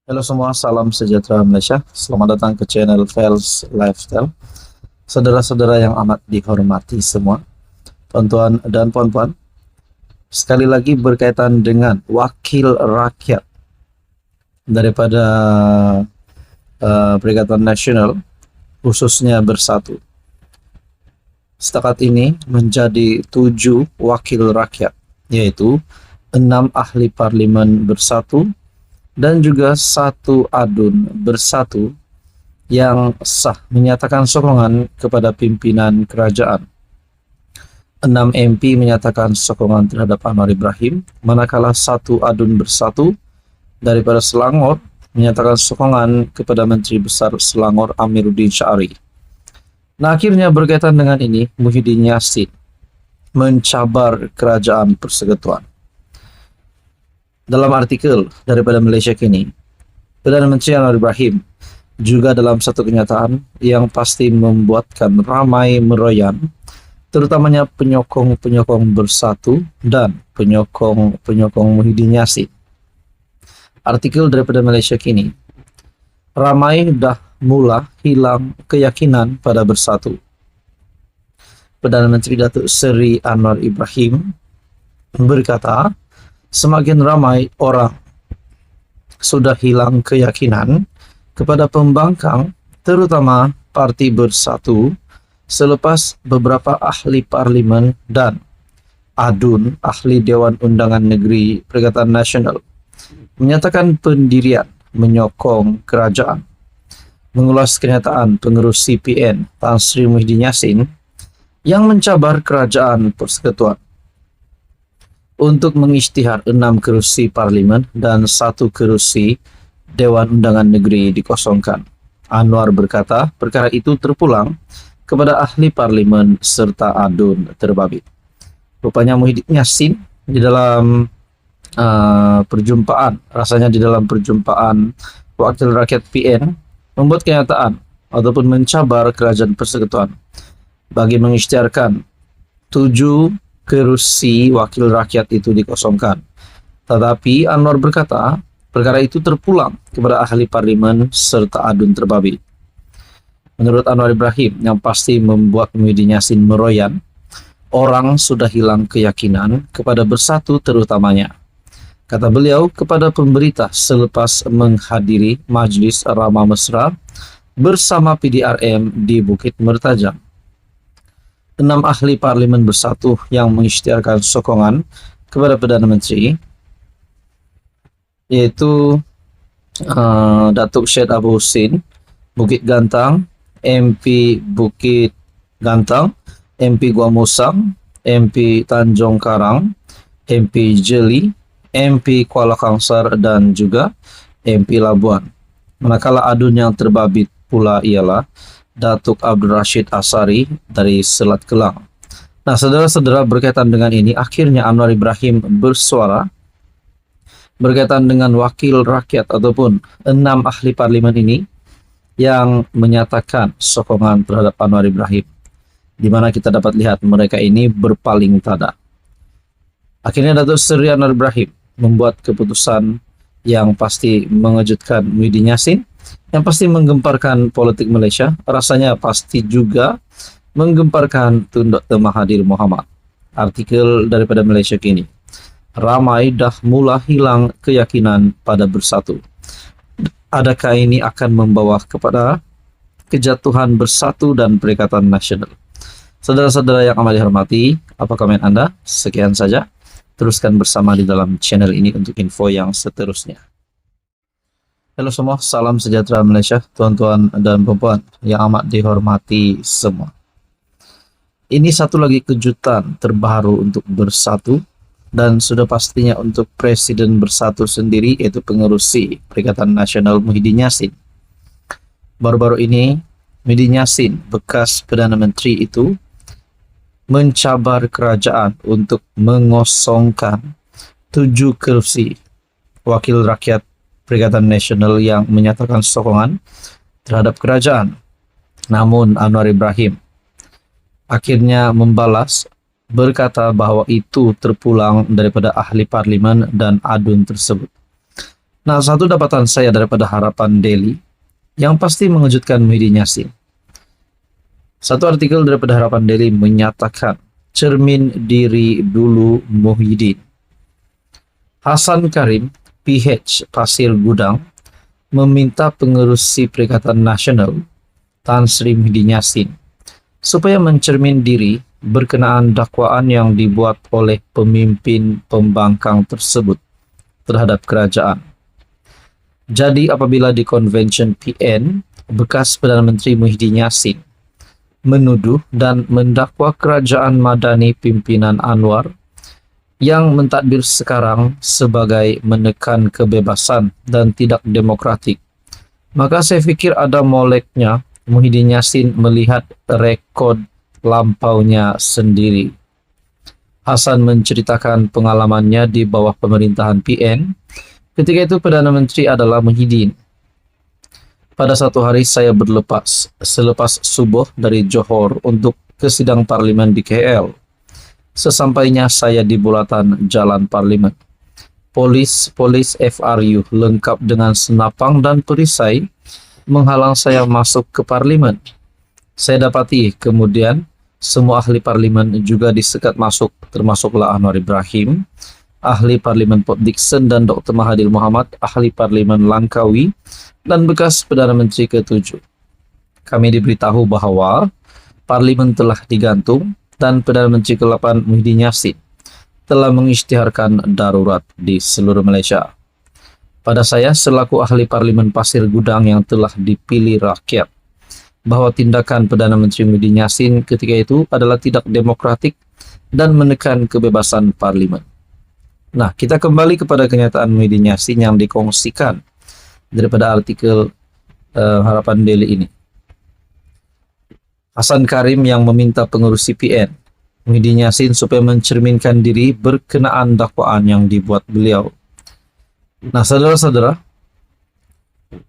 Halo semua, salam sejahtera Malaysia. Selamat datang ke channel Fels Lifestyle. Saudara-saudara yang amat dihormati semua, tuan-tuan dan puan-puan, sekali lagi berkaitan dengan wakil rakyat daripada Perikatan Nasional, khususnya Bersatu. Setakat ini menjadi 7 wakil rakyat, yaitu 6 ahli parlimen Bersatu dan juga 1 adun Bersatu yang sah menyatakan sokongan kepada pimpinan kerajaan. 6 MP menyatakan sokongan terhadap Anwar Ibrahim, manakala 1 adun Bersatu daripada Selangor menyatakan sokongan kepada Menteri Besar Selangor Amiruddin Syari. Nah, akhirnya berkaitan dengan ini, Muhyiddin Yassin mencabar kerajaan persekutuan. Dalam artikel daripada Malaysia Kini, Perdana Menteri Anwar Ibrahim juga dalam satu kenyataan yang pasti membuatkan ramai meroyan, terutamanya penyokong-penyokong Bersatu dan penyokong-penyokong Muhyiddin Yassin. Artikel daripada Malaysia Kini, ramai dah mula hilang keyakinan pada Bersatu. Perdana Menteri Datuk Seri Anwar Ibrahim berkata, semakin ramai orang sudah hilang keyakinan kepada pembangkang, terutama Parti Bersatu, selepas beberapa ahli parlimen dan adun ahli Dewan Undangan Negeri Perikatan Nasional menyatakan pendirian menyokong kerajaan. Mengulas kenyataan pengurus CPN Tan Sri Muhyiddin Yassin yang mencabar kerajaan persekutuan untuk mengisytihar 6 kerusi parlimen dan 1 kerusi Dewan Undangan Negeri dikosongkan. Anwar berkata perkara itu terpulang kepada ahli parlimen serta adun terbabit. Rupanya Muhyiddin Yassin di dalam perjumpaan wakil rakyat PN membuat kenyataan ataupun mencabar kerajaan persekutuan bagi mengisytiharkan 7 kerusi wakil rakyat itu dikosongkan. Tetapi Anwar berkata perkara itu terpulang kepada ahli parlimen serta adun terbabit. Menurut Anwar Ibrahim, yang pasti membuat Muhyiddin Yassin meroyan, orang sudah hilang keyakinan kepada Bersatu terutamanya. Kata beliau kepada pemberita selepas menghadiri Majlis Ramah Mesra bersama PDRM di Bukit Mertajam. 6 ahli parlimen Bersatu yang mengisytiharkan sokongan kepada Perdana Menteri, yaitu Datuk Syed Abu Husin, Bukit Gantang, MP Bukit Gantang, MP Gua Musang, MP Tanjung Karang, MP Jeli, MP Kuala Kangsar dan juga MP Labuan. Manakala adun yang terbabit pula ialah Datuk Abdul Rashid Asari dari Selat Kelang. Nah, saudara-saudara, berkaitan dengan ini, akhirnya Anwar Ibrahim bersuara berkaitan dengan wakil rakyat ataupun 6 ahli parlimen ini yang menyatakan sokongan terhadap Anwar Ibrahim, di mana kita dapat lihat mereka ini berpaling tada. Akhirnya Datuk Seri Anwar Ibrahim membuat keputusan yang pasti mengejutkan Muhyiddin Yassin, yang pasti menggemparkan politik Malaysia, rasanya pasti juga menggemparkan Tun Dr. Mahathir Mohamad. Artikel daripada Malaysia Kini, ramai dah mula hilang keyakinan pada Bersatu. Adakah ini akan membawa kepada kejatuhan Bersatu dan Perikatan Nasional? Saudara-saudara yang amat dihormati, apa komen Anda? Sekian saja. Teruskan bersama di dalam channel ini untuk info yang seterusnya. Halo semua, salam sejahtera Malaysia, tuan-tuan dan puan-puan yang amat dihormati semua. Ini satu lagi kejutan terbaru untuk Bersatu dan sudah pastinya untuk Presiden Bersatu sendiri, yaitu pengerusi Perikatan Nasional Muhyiddin Yassin. Baru-baru ini Muhyiddin Yassin, bekas Perdana Menteri itu, mencabar kerajaan untuk mengosongkan 7 kursi wakil rakyat Perikatan Nasional yang menyatakan sokongan terhadap kerajaan. Namun Anwar Ibrahim akhirnya membalas berkata bahwa itu terpulang daripada ahli parlimen dan adun tersebut. Nah, satu dapatan saya daripada Harapan Daily yang pasti mengejutkan Muhyiddin Yassin. Satu artikel daripada Harapan Daily menyatakan, cermin diri dulu Muhyiddin. Hasan Karim, PH Pasir Gudang, meminta pengerusi Perikatan Nasional Tan Sri Muhyiddin Yassin supaya mencermin diri berkenaan dakwaan yang dibuat oleh pemimpin pembangkang tersebut terhadap kerajaan. Jadi apabila di Convention PN, bekas Perdana Menteri Muhyiddin Yassin menuduh dan mendakwa kerajaan Madani pimpinan Anwar yang mentadbir sekarang sebagai menekan kebebasan dan tidak demokratik, maka saya fikir ada moleknya Muhyiddin Yassin melihat rekod lampaunya sendiri. Hasan menceritakan pengalamannya di bawah pemerintahan PN. Ketika itu Perdana Menteri adalah Muhyiddin. Pada satu hari saya berlepas selepas subuh dari Johor untuk ke sidang parlimen di KL. Sesampainya saya di bulatan jalan parlimen, polis FRU lengkap dengan senapang dan perisai menghalang saya masuk ke parlimen. Saya dapati kemudian semua ahli parlimen juga disekat masuk, termasuklah Anwar Ibrahim, ahli parlimen Port Dickson, dan Dr. Mahathir Mohamad, ahli parlimen Langkawi, dan bekas Perdana Menteri ke-7. Kami diberitahu bahwa parlimen telah digantung dan Perdana Menteri ke-8 Muhyiddin Yassin telah mengisytiharkan darurat di seluruh Malaysia. Pada saya selaku ahli parlimen Pasir Gudang yang telah dipilih rakyat, bahwa tindakan Perdana Menteri Muhyiddin Yassin ketika itu adalah tidak demokratik dan menekan kebebasan parlimen. Nah, kita kembali kepada kenyataan Muhyiddin Yassin yang dikongsikan daripada artikel Harapan Daily ini. Hasan Karim yang meminta pengerusi PN Muhyiddin Yassin supaya mencerminkan diri berkenaan dakwaan yang dibuat beliau. Nah, saudara-saudara,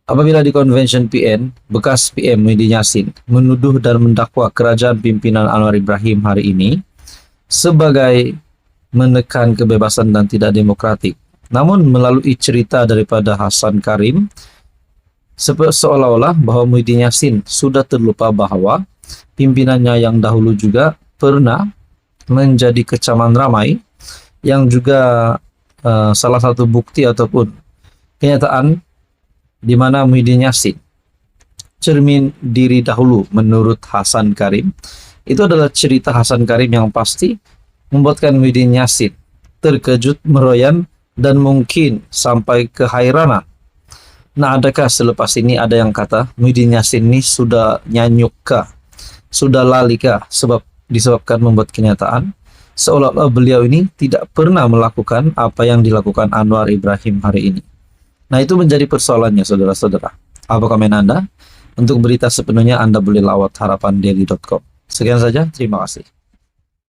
apabila di Convention PN, bekas PM Muhyiddin Yassin menuduh dan mendakwa kerajaan pimpinan Anwar Ibrahim hari ini sebagai menekan kebebasan dan tidak demokratik. Namun melalui cerita daripada Hasan Karim, seolah-olah bahwa Muhyiddin Yassin sudah terlupa bahwa pimpinannya yang dahulu juga pernah menjadi kecaman ramai, yang juga salah satu bukti ataupun kenyataan di mana Muhyiddin Yassin cermin diri dahulu menurut Hasan Karim. Itu adalah cerita Hasan Karim yang pasti membuatkan Muhyiddin Yassin terkejut, meroyan, dan mungkin sampai kehairanan. Nah, adakah selepas ini ada yang kata Muhyiddin Yassin ini sudah nyanyukkah, sudah lalikah disebabkan membuat kenyataan seolah-olah beliau ini tidak pernah melakukan apa yang dilakukan Anwar Ibrahim hari ini. Nah, itu menjadi persoalannya, saudara-saudara. Apa komen Anda? Untuk berita sepenuhnya Anda boleh lawat harapandaily.com. Sekian saja, terima kasih.